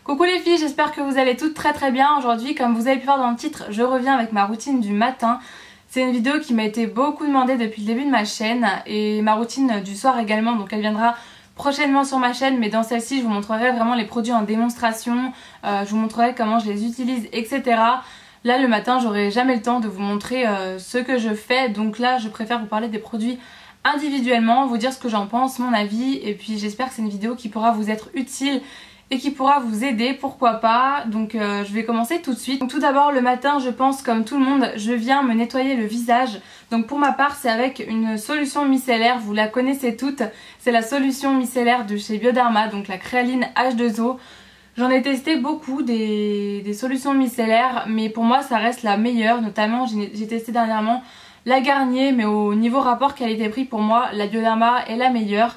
Coucou les filles, j'espère que vous allez toutes très bien. Aujourd'hui, comme vous avez pu voir dans le titre, je reviens avec ma routine du matin. C'est une vidéo qui m'a été beaucoup demandée depuis le début de ma chaîne et ma routine du soir également, donc elle viendra prochainement sur ma chaîne, mais dans celle-ci je vous montrerai vraiment les produits en démonstration, je vous montrerai comment je les utilise, etc. Là le matin j'aurai jamais le temps de vous montrer ce que je fais, donc là je préfère vous parler des produits individuellement, vous dire ce que j'en pense, mon avis, et puis j'espère que c'est une vidéo qui pourra vous être utile et qui pourra vous aider, pourquoi pas. Donc je vais commencer tout de suite. Donc, tout d'abord le matin, je pense comme tout le monde, je viens me nettoyer le visage. Donc pour ma part c'est avec une solution micellaire, vous la connaissez toutes, c'est la solution micellaire de chez Bioderma, donc la Créaline H2O. J'en ai testé beaucoup des solutions micellaires, mais pour moi ça reste la meilleure. Notamment j'ai testé dernièrement la Garnier, mais au niveau rapport qualité-prix pour moi la Bioderma est la meilleure.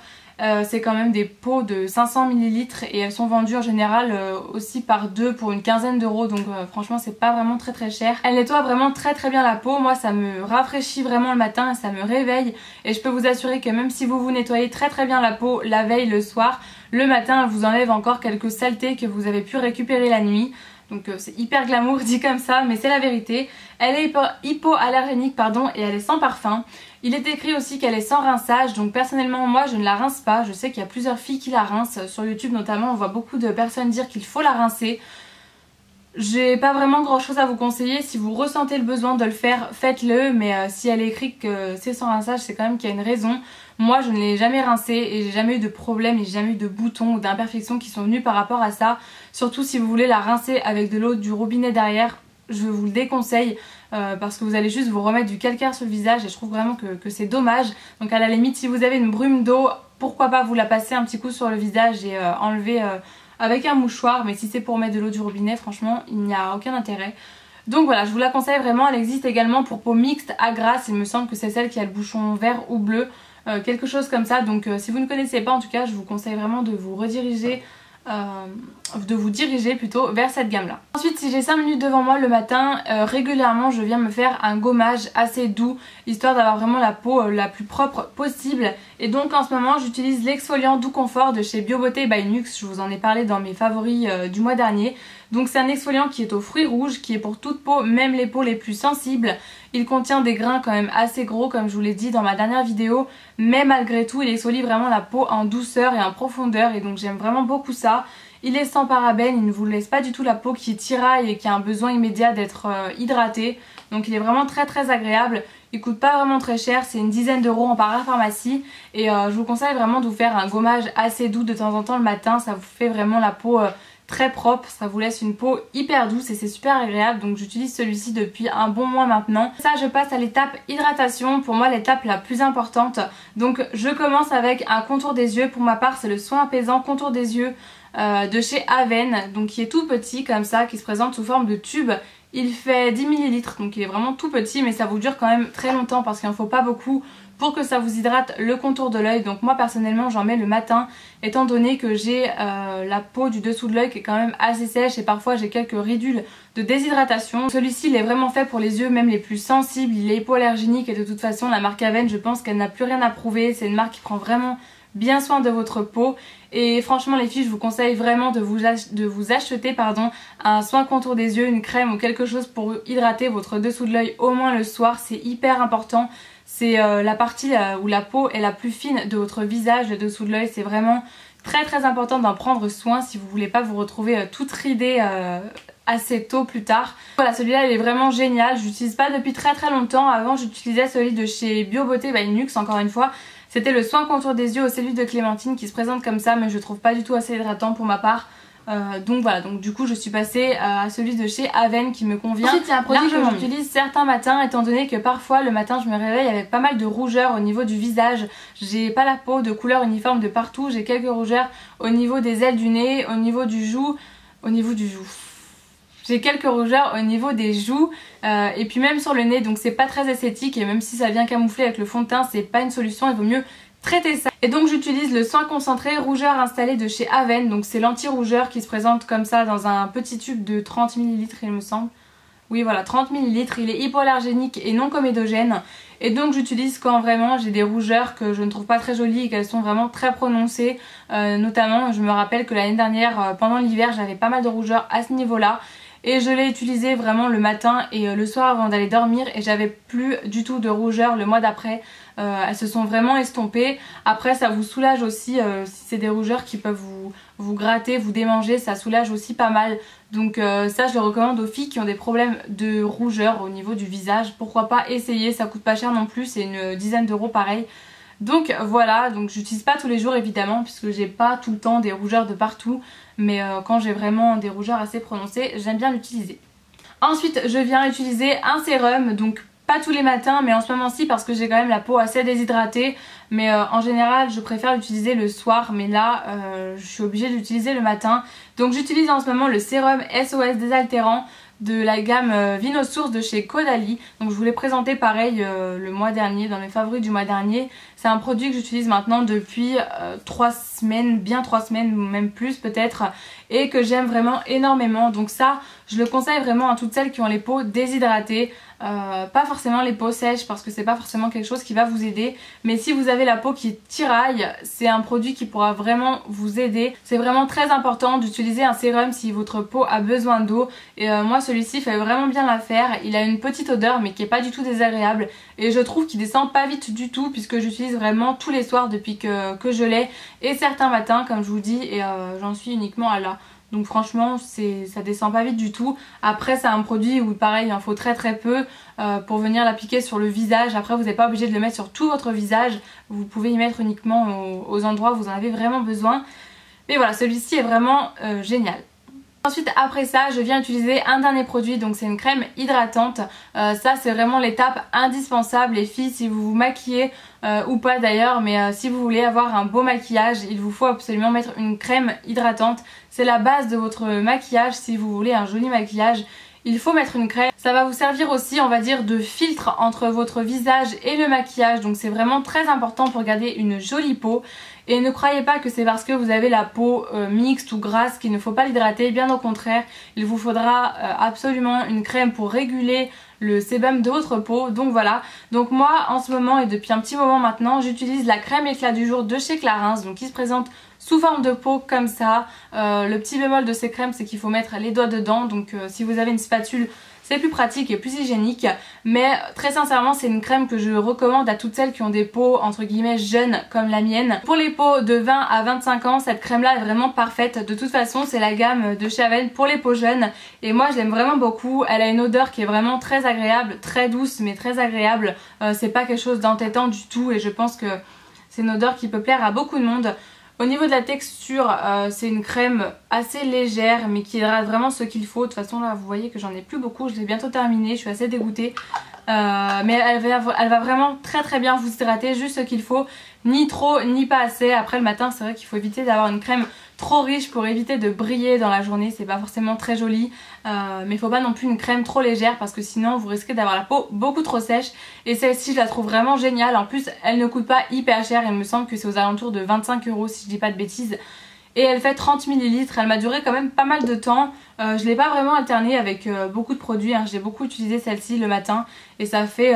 C'est quand même des pots de 500 ml et elles sont vendues en général aussi par deux pour une quinzaine d'euros, donc franchement c'est pas vraiment très cher. Elle nettoie vraiment très bien la peau, moi ça me rafraîchit vraiment le matin et ça me réveille, et je peux vous assurer que même si vous vous nettoyez très bien la peau la veille, le soir, le matin elle vous enlève encore quelques saletés que vous avez pu récupérer la nuit. Donc c'est hyper glamour dit comme ça, mais c'est la vérité. Elle est hypoallergénique pardon, et elle est sans parfum. Il est écrit aussi qu'elle est sans rinçage, donc personnellement moi je ne la rince pas. Je sais qu'il y a plusieurs filles qui la rincent, sur YouTube notamment on voit beaucoup de personnes dire qu'il faut la rincer. J'ai pas vraiment grand chose à vous conseiller, si vous ressentez le besoin de le faire, faites-le, mais si elle est écrite que c'est sans rinçage, c'est quand même qu'il y a une raison. Moi je ne l'ai jamais rincée et j'ai jamais eu de problème et j'ai jamais eu de boutons ou d'imperfections qui sont venus par rapport à ça. Surtout si vous voulez la rincer avec de l'eau du robinet derrière, je vous le déconseille parce que vous allez juste vous remettre du calcaire sur le visage et je trouve vraiment que c'est dommage. Donc à la limite si vous avez une brume d'eau, pourquoi pas vous la passer un petit coup sur le visage et enlever avec un mouchoir, mais si c'est pour mettre de l'eau du robinet, franchement il n'y a aucun intérêt. Donc voilà, je vous la conseille vraiment. Elle existe également pour peau mixte à grasse, il me semble que c'est celle qui a le bouchon vert ou bleu, quelque chose comme ça. Donc si vous ne connaissez pas, en tout cas je vous conseille vraiment de vous rediriger, diriger plutôt vers cette gamme là. Ensuite si j'ai 5 minutes devant moi le matin, régulièrement je viens me faire un gommage assez doux, histoire d'avoir vraiment la peau la plus propre possible. Et donc en ce moment j'utilise l'exfoliant Doux Confort de chez Biobeauté by Nuxe. Je vous en ai parlé dans mes favoris du mois dernier. Donc c'est un exfoliant qui est aux fruits rouges, qui est pour toute peau, même les peaux les plus sensibles. Il contient des grains quand même assez gros comme je vous l'ai dit dans ma dernière vidéo, mais malgré tout il exfolie vraiment la peau en douceur et en profondeur, et donc j'aime vraiment beaucoup ça. Il est sans parabènes, il ne vous laisse pas du tout la peau qui tiraille et qui a un besoin immédiat d'être hydratée. Donc il est vraiment très agréable. Il coûte pas vraiment très cher, c'est une dizaine d'euros en parapharmacie. Et je vous conseille vraiment de vous faire un gommage assez doux de temps en temps le matin. Ça vous fait vraiment la peau très propre, ça vous laisse une peau hyper douce et c'est super agréable. Donc j'utilise celui-ci depuis un bon mois maintenant. Ça je passe à l'étape hydratation, pour moi l'étape la plus importante. Donc je commence avec un contour des yeux. Pour ma part c'est le soin apaisant contour des yeux de chez Aven, donc qui est tout petit comme ça, qui se présente sous forme de tube. Il fait 10 ml, donc il est vraiment tout petit, mais ça vous dure quand même très longtemps parce qu'il n'en faut pas beaucoup pour que ça vous hydrate le contour de l'œil. Donc moi personnellement j'en mets le matin, étant donné que j'ai la peau du dessous de l'œil qui est quand même assez sèche et parfois j'ai quelques ridules de déshydratation. Celui-ci il est vraiment fait pour les yeux même les plus sensibles, il est hypoallergénique et de toute façon la marque Aven je pense qu'elle n'a plus rien à prouver. C'est une marque qui prend vraiment bien soin de votre peau, et franchement les filles je vous conseille vraiment de vous acheter un soin contour des yeux, une crème ou quelque chose pour hydrater votre dessous de l'œil au moins le soir. C'est hyper important, c'est la partie où la peau est la plus fine de votre visage, le dessous de l'œil. C'est vraiment très important d'en prendre soin si vous voulez pas vous retrouver toute ridée assez tôt plus tard. Voilà, celui-là il est vraiment génial, je l'utilise pas depuis très longtemps. Avant j'utilisais celui de chez Biobeauté by Nuxe, encore une fois. C'était le soin contour des yeux au cellule de clémentine qui se présente comme ça, mais je trouve pas du tout assez hydratant pour ma part. Donc voilà, donc du coup je suis passée à celui de chez Aven qui me convient. Ensuite il y a un produit que j'utilise certains matins, étant donné que parfois le matin je me réveille avec pas mal de rougeurs au niveau du visage. J'ai pas la peau de couleur uniforme de partout, j'ai quelques rougeurs au niveau des ailes du nez, au niveau du joug, j'ai quelques rougeurs au niveau des joues et puis même sur le nez, donc c'est pas très esthétique, et même si ça vient camoufler avec le fond de teint c'est pas une solution, il vaut mieux traiter ça. Et donc j'utilise le soin concentré rougeur installé de chez Aven, donc c'est l'anti-rougeur qui se présente comme ça dans un petit tube de 30 ml il me semble. Oui voilà, 30 ml, il est hypoallergénique et non comédogène. Et donc j'utilise quand vraiment j'ai des rougeurs que je ne trouve pas très jolies et qu'elles sont vraiment très prononcées. Notamment, je me rappelle que l'année dernière, pendant l'hiver, j'avais pas mal de rougeurs à ce niveau-là. Et je l'ai utilisé vraiment le matin et le soir avant d'aller dormir et j'avais plus du tout de rougeur le mois d'après. Elles se sont vraiment estompées. Après ça vous soulage aussi, si c'est des rougeurs qui peuvent vous gratter, vous démanger, ça soulage aussi pas mal. Donc ça je le recommande aux filles qui ont des problèmes de rougeur au niveau du visage. Pourquoi pas essayer, ça coûte pas cher non plus, c'est une dizaine d'euros pareil. Donc voilà, donc j'utilise pas tous les jours évidemment puisque j'ai pas tout le temps des rougeurs de partout, mais quand j'ai vraiment des rougeurs assez prononcées, j'aime bien l'utiliser. Ensuite je viens utiliser un sérum, donc pas tous les matins mais en ce moment-ci parce que j'ai quand même la peau assez déshydratée, mais en général je préfère l'utiliser le soir, mais là je suis obligée d'utiliser le matin. Donc j'utilise en ce moment le sérum SOS désaltérant de la gamme Vinosource de chez Caudalie. Donc je vous l'ai présenté pareil le mois dernier, dans mes favoris du mois dernier. C'est un produit que j'utilise maintenant depuis 3 semaines, bien 3 semaines, même plus peut-être, et que j'aime vraiment énormément. Donc ça, je le conseille vraiment à toutes celles qui ont les peaux déshydratées. Pas forcément les peaux sèches parce que c'est pas forcément quelque chose qui va vous aider, mais si vous avez la peau qui tiraille, c'est un produit qui pourra vraiment vous aider. C'est vraiment très important d'utiliser un sérum si votre peau a besoin d'eau, et moi celui-ci fait vraiment bien l'affaire. Il a une petite odeur mais qui est pas du tout désagréable et je trouve qu'il descend pas vite du tout puisque j'utilise vraiment tous les soirs depuis que je l'ai, et certains matins comme je vous dis, et j'en suis uniquement à là. Donc franchement ça descend pas vite du tout. Après c'est un produit où pareil il en faut très peu pour venir l'appliquer sur le visage. Après vous n'êtes pas obligé de le mettre sur tout votre visage, vous pouvez y mettre uniquement aux endroits où vous en avez vraiment besoin. Mais voilà, celui-ci est vraiment génial. Ensuite après ça je viens utiliser un dernier produit, donc c'est une crème hydratante. Ça c'est vraiment l'étape indispensable les filles, si vous vous maquillez ou pas d'ailleurs, mais si vous voulez avoir un beau maquillage, il vous faut absolument mettre une crème hydratante. C'est la base de votre maquillage. Si vous voulez un joli maquillage, il faut mettre une crème. Ça va vous servir aussi, on va dire, de filtre entre votre visage et le maquillage. Donc c'est vraiment très important pour garder une jolie peau. Et ne croyez pas que c'est parce que vous avez la peau mixte ou grasse qu'il ne faut pas l'hydrater. Bien au contraire, il vous faudra absolument une crème pour réguler le sébum de votre peau. Donc voilà, donc moi en ce moment et depuis un petit moment maintenant, j'utilise la crème éclat du jour de chez Clarins, donc qui se présente sous forme de pot comme ça. Le petit bémol de ces crèmes, c'est qu'il faut mettre les doigts dedans, donc si vous avez une spatule c'est plus pratique et plus hygiénique, mais très sincèrement c'est une crème que je recommande à toutes celles qui ont des peaux entre guillemets jeunes comme la mienne. Pour les peaux de 20 à 25 ans, cette crème là est vraiment parfaite. De toute façon c'est la gamme de chez Avène pour les peaux jeunes et moi je l'aime vraiment beaucoup. Elle a une odeur qui est vraiment très agréable, très douce mais très agréable. C'est pas quelque chose d'entêtant du tout et je pense que c'est une odeur qui peut plaire à beaucoup de monde. Au niveau de la texture, c'est une crème assez légère mais qui hydrate vraiment ce qu'il faut. De toute façon là vous voyez que j'en ai plus beaucoup, je l'ai bientôt terminée, je suis assez dégoûtée. Mais elle va vraiment très bien vous hydrater, juste ce qu'il faut, ni trop ni pas assez. Après le matin c'est vrai qu'il faut éviter d'avoir une crème trop riche pour éviter de briller dans la journée, c'est pas forcément très joli, mais il faut pas non plus une crème trop légère parce que sinon vous risquez d'avoir la peau beaucoup trop sèche. Et celle-ci je la trouve vraiment géniale, en plus elle ne coûte pas hyper cher, il me semble que c'est aux alentours de 25 € si je dis pas de bêtises. Et elle fait 30 ml, elle m'a duré quand même pas mal de temps. Je l'ai pas vraiment alternée avec beaucoup de produits, hein. J'ai beaucoup utilisé celle-ci le matin et ça fait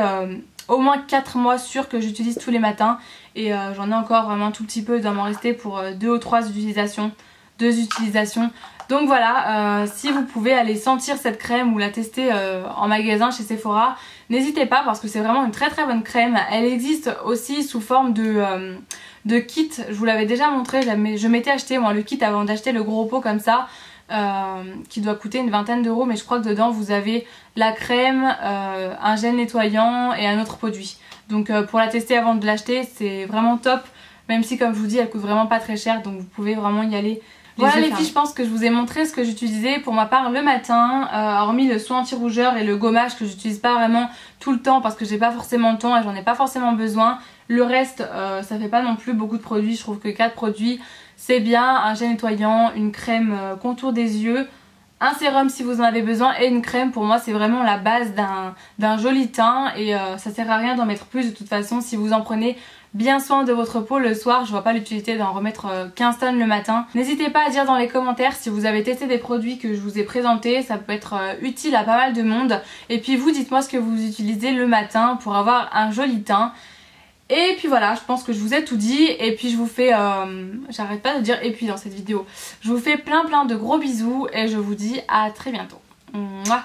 au moins 4 mois sûrs que j'utilise tous les matins. Et j'en ai encore vraiment un tout petit peu, il doit m'en rester pour 2 ou 3 utilisations. 2 utilisations. Donc voilà, si vous pouvez aller sentir cette crème ou la tester en magasin chez Sephora, n'hésitez pas parce que c'est vraiment une très bonne crème. Elle existe aussi sous forme de kit, je vous l'avais déjà montré, je m'étais acheté moi le kit avant d'acheter le gros pot comme ça, qui doit coûter une vingtaine d'euros, mais je crois que dedans vous avez la crème, un gel nettoyant et un autre produit. Donc pour la tester avant de l'acheter, c'est vraiment top, même si comme je vous dis elle coûte vraiment pas très cher, donc vous pouvez vraiment y aller. Voilà les filles, je pense que je vous ai montré ce que j'utilisais pour ma part le matin, hormis le soin anti-rougeur et le gommage que j'utilise pas vraiment tout le temps parce que j'ai pas forcément le temps et j'en ai pas forcément besoin. Le reste, ça fait pas non plus beaucoup de produits, je trouve que 4 produits c'est bien, un gel nettoyant, une crème contour des yeux, un sérum si vous en avez besoin et une crème. Pour moi c'est vraiment la base d'un joli teint et ça sert à rien d'en mettre plus de toute façon. Si vous en prenez bien soin de votre peau le soir. Je vois pas l'utilité d'en remettre 15 tonnes le matin. N'hésitez pas à dire dans les commentaires si vous avez testé des produits que je vous ai présentés. Ça peut être utile à pas mal de monde. Et puis vous, dites-moi ce que vous utilisez le matin pour avoir un joli teint. Et puis voilà, je pense que je vous ai tout dit. Et puis je vous fais, j'arrête pas de dire et puis dans cette vidéo. Je vous fais plein de gros bisous et je vous dis à très bientôt. Mouah.